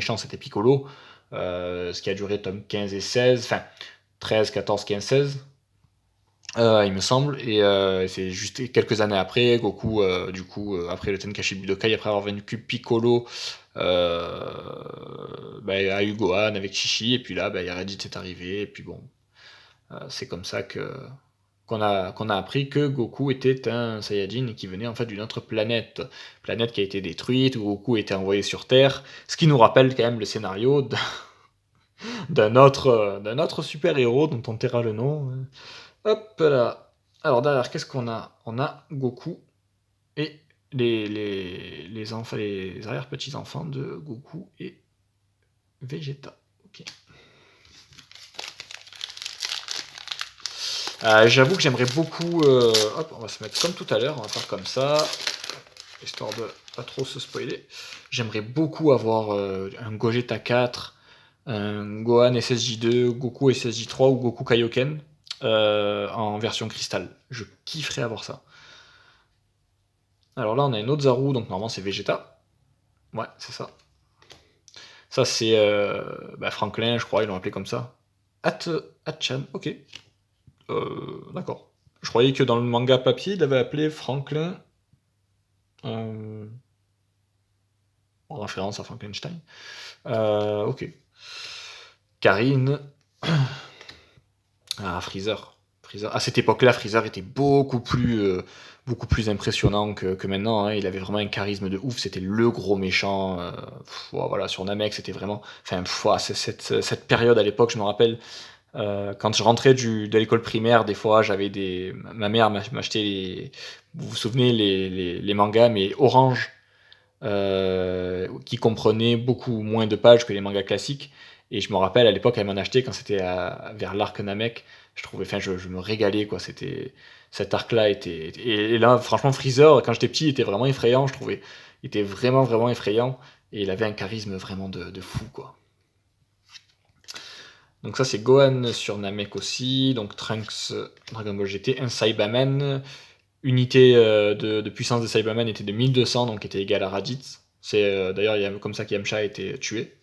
méchant c'était Piccolo, ce qui a duré tome 15 et 16, enfin 13, 14, 15, 16. Il me semble, et c'est juste quelques années après, Goku, du coup, après le Tenkaichi Budokai, après avoir vaincu Piccolo, a eu Gohan avec Chichi, et puis là, Raditz est arrivé, et puis bon, c'est comme ça qu'on a appris que Goku était un Saiyajin et qui venait en fait d'une autre planète qui a été détruite, où Goku était envoyé sur Terre, ce qui nous rappelle quand même le scénario d'un autre super-héros dont on taira le nom. Hop là. Alors derrière, qu'est-ce qu'on a? On a Goku et les enfants, les arrière-petits-enfants de Goku et Vegeta. Ok. J'avoue que j'aimerais beaucoup... hop, on va se mettre comme tout à l'heure, on va faire comme ça, histoire de pas trop se spoiler. J'aimerais beaucoup avoir un Gogeta 4, un Gohan SSJ2, Goku SSJ3 ou Goku Kaioken en version cristal. Je kifferais avoir ça. Alors là, on a une autre Zaru, donc normalement c'est Vegeta. Ouais, c'est ça. Ça, c'est Franklin, je crois, ils l'ont appelé comme ça. Hatchan, ok. D'accord. Je croyais que dans le manga papier, il avait appelé Franklin en référence à Frankenstein. Ok. Karine. Ah, Freezer. À cette époque-là, Freezer était beaucoup plus impressionnant que maintenant. Hein. Il avait vraiment un charisme de ouf. C'était le gros méchant. Voilà, sur Namek, c'était vraiment. Enfin, cette période à l'époque, je me rappelle. Quand je rentrais de l'école primaire, des fois, ma mère m'achetait vous vous souvenez, les mangas, mais orange, qui comprenaient beaucoup moins de pages que les mangas classiques. Et je me rappelle, à l'époque, elle m'en achetait quand c'était vers l'arc Namek. Je me régalais, quoi. Cet arc-là et là, franchement, Freezer, quand j'étais petit, il était vraiment effrayant, je trouvais. Il était vraiment, vraiment effrayant. Et il avait un charisme vraiment de fou, quoi. Donc ça, c'est Gohan sur Namek aussi. Donc Trunks, Dragon Ball GT, un Saibaman. Unité de puissance de Saibaman était de 1200, donc était égal à Raditz. C'est d'ailleurs comme ça qu'Yamcha a été tué.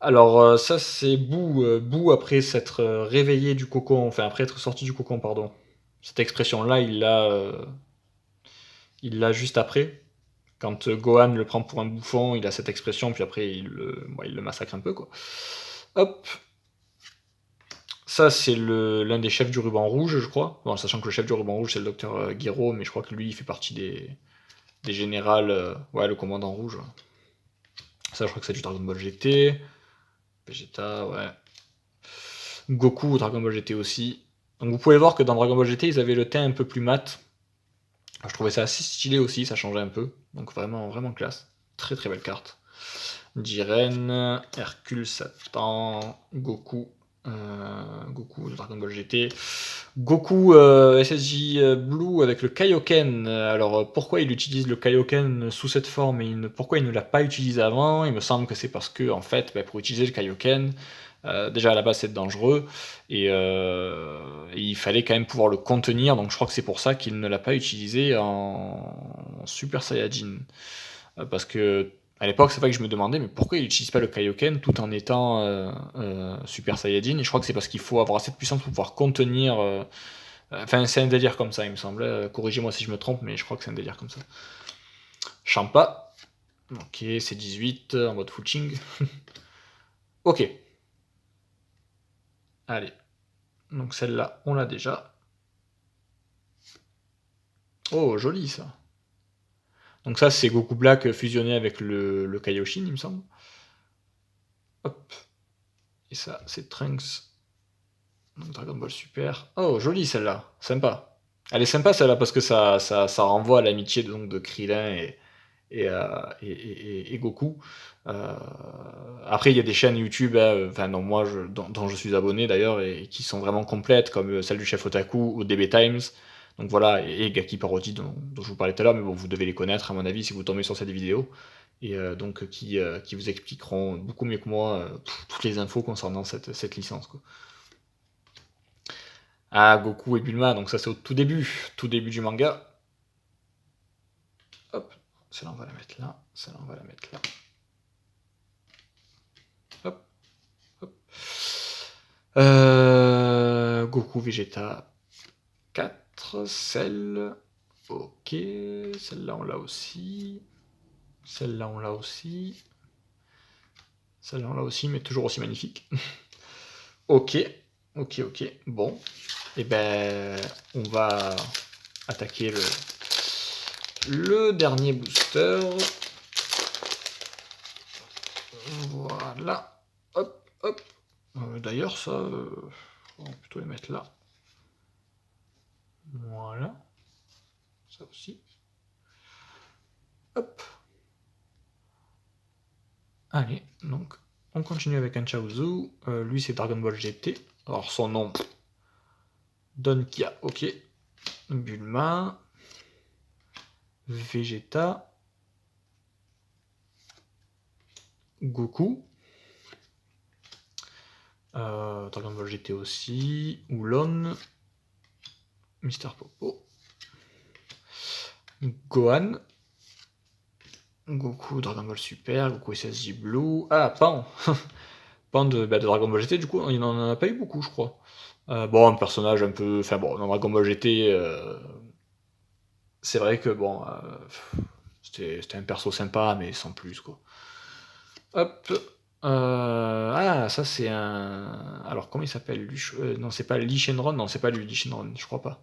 Alors ça, c'est Boo après s'être réveillé du cocon, enfin après être sorti du cocon, pardon. Cette expression-là, il l'a juste après. Quand Gohan le prend pour un bouffon, il a cette expression, puis après il le massacre un peu, quoi. Hop, ça, c'est l'un des chefs du ruban rouge, je crois. Bon, sachant que le chef du ruban rouge, c'est le docteur Gero, mais je crois que lui, il fait partie des générales. Ouais, le commandant rouge. Ça, je crois que c'est du Dragon Ball GT. Vegeta, ouais. Goku, Dragon Ball GT aussi. Donc vous pouvez voir que dans Dragon Ball GT, ils avaient le teint un peu plus mat. Je trouvais ça assez stylé aussi, ça changeait un peu. Donc vraiment, vraiment classe. Très très belle carte. Jiren, Hercule, Satan, Goku, Goku de Dragon Ball GT, Goku SSJ Blue avec le Kaioken. Alors pourquoi il utilise le Kaioken sous cette forme et pourquoi il ne l'a pas utilisé avant? Il me semble que c'est parce que en fait, pour utiliser le Kaioken, déjà à la base c'est dangereux et il fallait quand même pouvoir le contenir. Donc je crois que c'est pour ça qu'il ne l'a pas utilisé en Super Saiyajin. Parce que à l'époque, c'est vrai que je me demandais, mais pourquoi il n'utilise pas le Kaioken tout en étant Super Saiyajin? Et je crois que c'est parce qu'il faut avoir assez de puissance pour pouvoir contenir. Enfin, c'est un délire comme ça, il me semble. Corrigez-moi si je me trompe, mais je crois que c'est un délire comme ça. Champa. Ok, c'est 18 en mode footing. Ok. Allez. Donc celle-là, on l'a déjà. Oh, joli ça. Donc ça, c'est Goku Black fusionné avec le Kaioshin, il me semble. Hop. Et ça, c'est Trunks. Donc Dragon Ball Super. Oh, jolie celle-là. Sympa. Elle est sympa celle-là parce que ça renvoie à l'amitié de Krillin et Goku. Euh, Après, il y a des chaînes YouTube, enfin, dont je suis abonné d'ailleurs, et qui sont vraiment complètes, comme celle du chef Otaku ou DB Times. Donc voilà, et Gaki Parody dont je vous parlais tout à l'heure, mais bon, vous devez les connaître à mon avis si vous tombez sur cette vidéo. Et donc qui vous expliqueront beaucoup mieux que moi toutes les infos concernant cette licence, quoi. Ah, Goku et Bulma, donc ça c'est au tout début du manga. Hop, celle-là on va la mettre là, celle-là on va la mettre là. Goku, Vegeta, 4. Celle. Ok. Celle-là, on l'a aussi. Celle-là, on l'a aussi. Celle-là, on l'a aussi, mais toujours aussi magnifique. Ok. Ok. Bon. Et ben, on va attaquer le dernier booster. Voilà. Hop. D'ailleurs, ça, on va plutôt les mettre là. Voilà. Ça aussi. Hop. Allez, donc, on continue avec un Chaozu. Lui, c'est Dragon Ball GT. Alors, son nom, Donkia, ok. Bulma. Vegeta. Goku. Dragon Ball GT aussi. Oulon. Mister Popo. Gohan. Goku Dragon Ball Super. Goku SSJ Blue. Ah, Pan. Pan de Dragon Ball GT, du coup, il n'en a pas eu beaucoup, je crois. Bon, un personnage un peu... Enfin bon, dans Dragon Ball GT, c'est vrai que bon... c'était un perso sympa, mais sans plus, quoi. Hop. Ah, ça c'est un... Alors, comment il s'appelle lui non, c'est pas Lee Shenron. Non, c'est pas lui, Lee Shenron, je crois pas.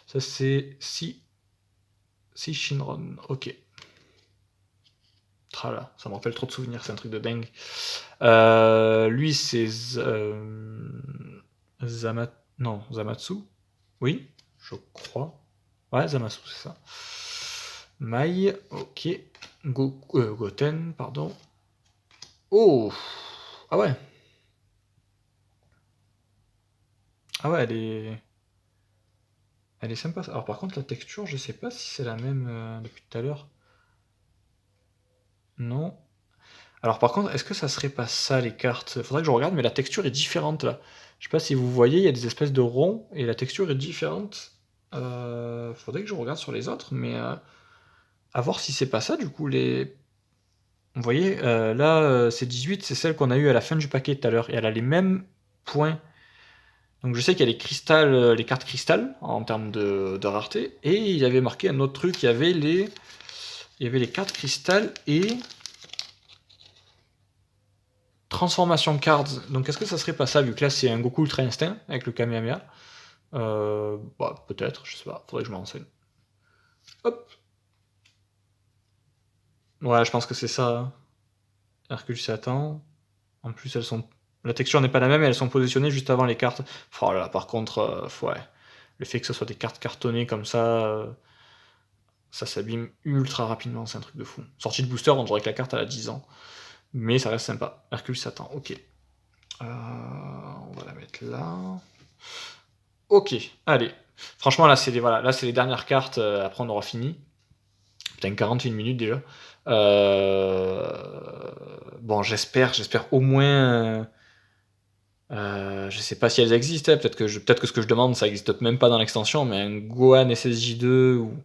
Ça c'est... Si Shinron, ok. Trala, ça me rappelle trop de souvenirs, c'est un truc de dingue. Lui c'est... Zamatsu. Oui, je crois. Ouais, Zamasu, c'est ça. Mai, ok. Goten, pardon. Oh! Ah ouais. Ah ouais, elle est sympa. Alors par contre, la texture, je sais pas si c'est la même depuis tout à l'heure. Non. Alors par contre, est-ce que ça serait pas ça les cartes? Faudrait que je regarde, mais la texture est différente là. Je sais pas si vous voyez, il y a des espèces de ronds et la texture est différente. Faudrait que je regarde sur les autres, mais à voir si c'est pas ça du coup les. Vous voyez, là, c'est 18, c'est celle qu'on a eue à la fin du paquet tout à l'heure, et elle a les mêmes points. Donc je sais qu'il y a les cartes cristal en termes de rareté, et il y avait marqué un autre truc, il y avait les cartes cristal et transformation cards. Donc est-ce que ça serait pas ça, vu que là c'est un Goku Ultra Instinct avec le Kamehameha? Bah peut-être, je sais pas, faudrait que je me renseigne. Hop. Ouais, je pense que c'est ça. Hercule Satan. En plus, la texture n'est pas la même et elles sont positionnées juste avant les cartes. Oh là là, par contre, ouais. Le fait que ce soit des cartes cartonnées comme ça s'abîme ultra rapidement, c'est un truc de fou. Sortie de booster, on dirait que la carte elle a 10 ans. Mais ça reste sympa. Hercule Satan, ok. On va la mettre là. Ok, allez. Franchement, là, c'est les dernières cartes. Après, on aura fini. Putain, 41 minutes déjà. Bon, j'espère au moins. Je sais pas si elles existent, peut-être que ce que je demande, ça existe même pas dans l'extension, mais un Gohan SSJ2 ou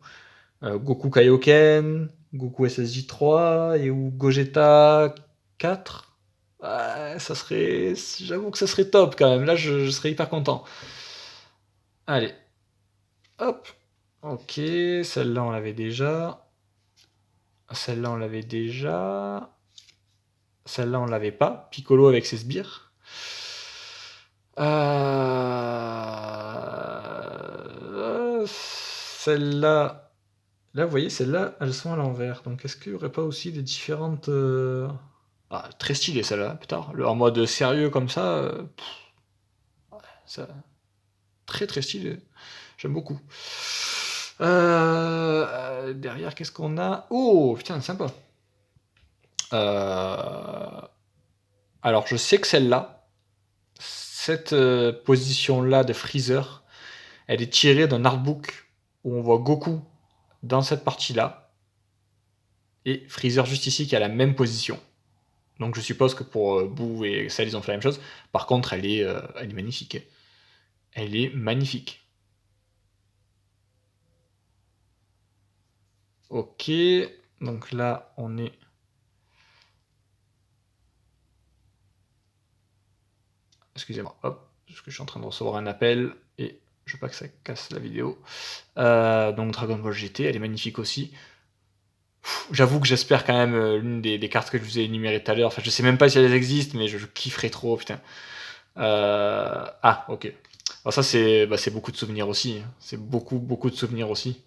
Goku Kaioken, Goku SSJ3 ou Gogeta 4. J'avoue que ça serait top quand même. Là, je serais hyper content. Allez, hop. Ok, celle-là on l'avait déjà. Celle-là on l'avait déjà. Celle-là on l'avait pas. Piccolo avec ses sbires. Celle-là. Là, vous voyez, celles-là, elles sont à l'envers. Donc, est-ce qu'il n'y aurait pas aussi des différentes. Ah, très stylé celle-là, putain. En mode sérieux comme ça. Ça... Très très stylé. J'aime beaucoup. Derrière, qu'est-ce qu'on a? Oh, putain, sympa. Alors, je sais que celle-là, cette position-là de Freezer, elle est tirée d'un artbook où on voit Goku dans cette partie-là et Freezer juste ici qui a la même position. Donc je suppose que pour Boo et Cell, ils ont fait la même chose. Par contre, elle est magnifique. Elle est magnifique. Ok, donc là, on est... Excusez-moi, hop. parce que je suis en train de recevoir un appel et je veux pas que ça casse la vidéo. Donc Dragon Ball GT, elle est magnifique aussi. J'avoue que j'espère quand même l'une des cartes que je vous ai énumérées tout à l'heure. Enfin, je sais même pas si elles existent, mais je kifferais trop, putain. Ah, ok. Alors ça, c'est beaucoup de souvenirs aussi. C'est beaucoup de souvenirs aussi.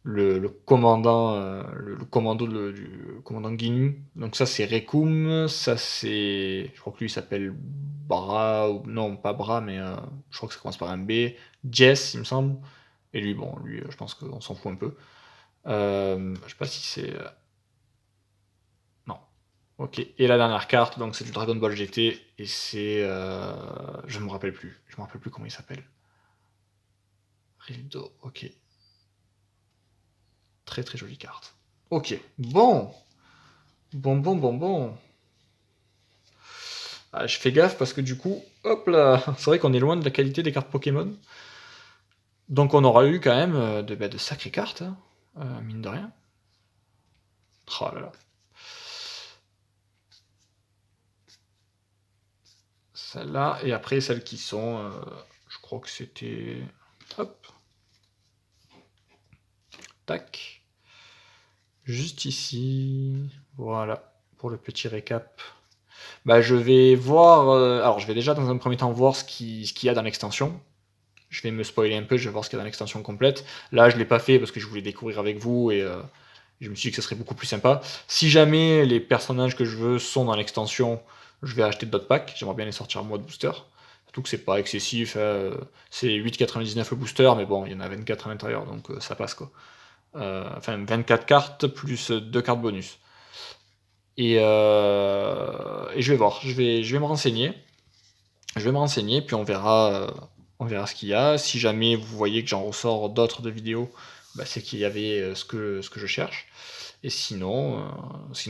Le commandant, le commando du commandant Ginyu. Donc ça, c'est Rekum. Ça, c'est... Je crois que lui, il s'appelle Bra... Non, pas Bra, mais je crois que ça commence par un B. Jess, il me semble. Et lui, bon, lui, je pense qu'on s'en fout un peu. Je sais pas si c'est... Non. Ok. Et la dernière carte, donc c'est du Dragon Ball GT. Et c'est... Je me rappelle plus. Je me rappelle plus comment il s'appelle. Rildo, ok. Très très jolie carte. Ok. Bon. Bon. Ah, je fais gaffe parce que du coup, hop là, c'est vrai qu'on est loin de la qualité des cartes Pokémon. Donc on aura eu quand même de sacrées cartes, hein, mine de rien. Oh là là. Celle-là, et après celles qui sont, je crois que c'était... Hop. Tac. Juste ici. Voilà, pour le petit récap. Bah je vais voir... alors je vais déjà dans un premier temps voir ce qu'il y a dans l'extension. Je vais me spoiler un peu, je vais voir ce qu'il y a dans l'extension complète. Là, je ne l'ai pas fait parce que je voulais découvrir avec vous et je me suis dit que ce serait beaucoup plus sympa. Si jamais les personnages que je veux sont dans l'extension, je vais acheter d'autres packs. J'aimerais bien les sortir en mode booster. Surtout que c'est pas excessif. C'est 8,99 le booster, mais bon, il y en a 24 à l'intérieur, donc ça passe quoi. Enfin, 24 cartes plus 2 cartes bonus. Et je vais voir, je vais me renseigner. Je vais me renseigner, puis on verra ce qu'il y a. Si jamais vous voyez que j'en ressors d'autres de vidéos, bah, c'est qu'il y avait ce que je cherche. Et sinon,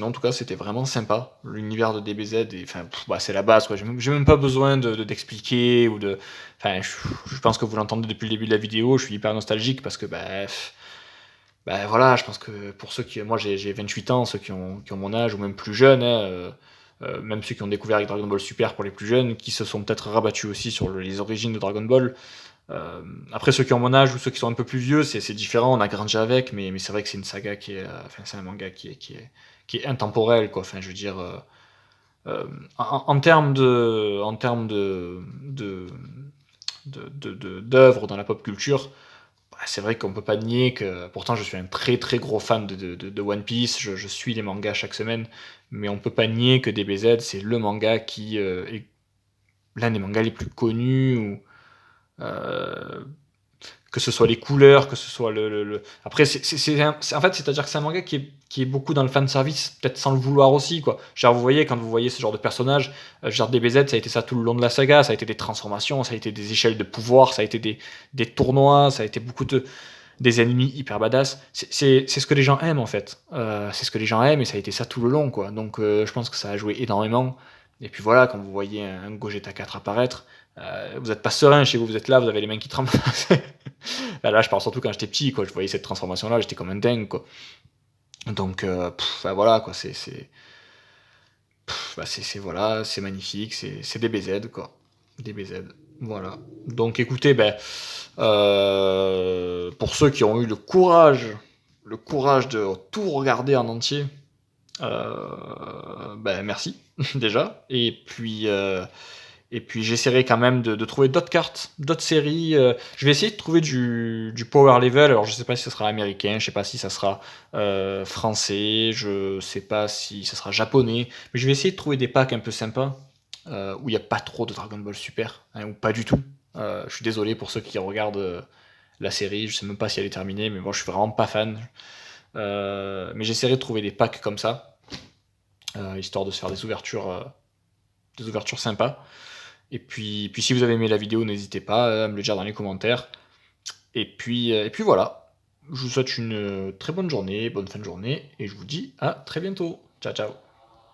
en tout cas, c'était vraiment sympa. L'univers de DBZ, enfin, bah, c'est la base, quoi. J'ai même pas besoin d'expliquer ou de. Enfin, je pense que vous l'entendez depuis le début de la vidéo. Je suis hyper nostalgique parce que, bah, voilà, je pense que pour ceux qui. Moi, j'ai 28 ans, ceux qui ont mon âge ou même plus jeunes, hein, même ceux qui ont découvert avec Dragon Ball Super pour les plus jeunes, qui se sont peut-être rabattus aussi sur les origines de Dragon Ball. Après, ceux qui ont mon âge ou ceux qui sont un peu plus vieux, c'est différent, on a grandi avec, mais c'est vrai que c'est une saga qui est. Enfin, c'est un manga qui est intemporel, quoi. Enfin, je veux dire. En termes d'œuvres dans la pop culture, bah, c'est vrai qu'on peut pas nier que. Pourtant, je suis un très très gros fan de One Piece, je suis les mangas chaque semaine, mais on peut pas nier que DBZ, c'est le manga qui est l'un des mangas les plus connus, ou euh, que ce soit les couleurs, que ce soit Après, en fait, c'est-à-dire que c'est un manga qui est beaucoup dans le fanservice, peut-être sans le vouloir aussi, quoi. Genre, vous voyez, quand vous voyez ce genre de personnage, genre DBZ, ça a été ça tout le long de la saga, ça a été des transformations, ça a été des échelles de pouvoir, ça a été des tournois, ça a été des ennemis hyper badass. C'est ce que les gens aiment, en fait. C'est ce que les gens aiment, et ça a été ça tout le long, quoi. Donc, je pense que ça a joué énormément. Et puis voilà, quand vous voyez un Gogeta 4 apparaître, vous n'êtes pas serein chez vous, vous êtes là, vous avez les mains qui tremblent. Là, je parle surtout quand j'étais petit, quoi. Je voyais cette transformation-là, j'étais comme un dingue, quoi. Donc, bah, voilà, quoi. Voilà, c'est magnifique, c'est DBZ, quoi. DBZ, voilà. Donc, écoutez, ben, pour ceux qui ont eu le courage de tout regarder en entier, ben, merci déjà. Et puis j'essaierai quand même de trouver d'autres cartes, d'autres séries. Je vais essayer de trouver du power level. Alors je sais pas si ça sera américain, je sais pas si ça sera français, je sais pas si ça sera japonais. Mais je vais essayer de trouver des packs un peu sympas où il n'y a pas trop de Dragon Ball Super, hein, ou pas du tout. Je suis désolé pour ceux qui regardent la série, je sais même pas si elle est terminée, mais moi je suis vraiment pas fan. Mais j'essaierai de trouver des packs comme ça, histoire de se faire des ouvertures sympas. Et puis si vous avez aimé la vidéo, n'hésitez pas à me le dire dans les commentaires. Et puis voilà. Je vous souhaite une très bonne journée, bonne fin de journée, et je vous dis à très bientôt. Ciao ciao.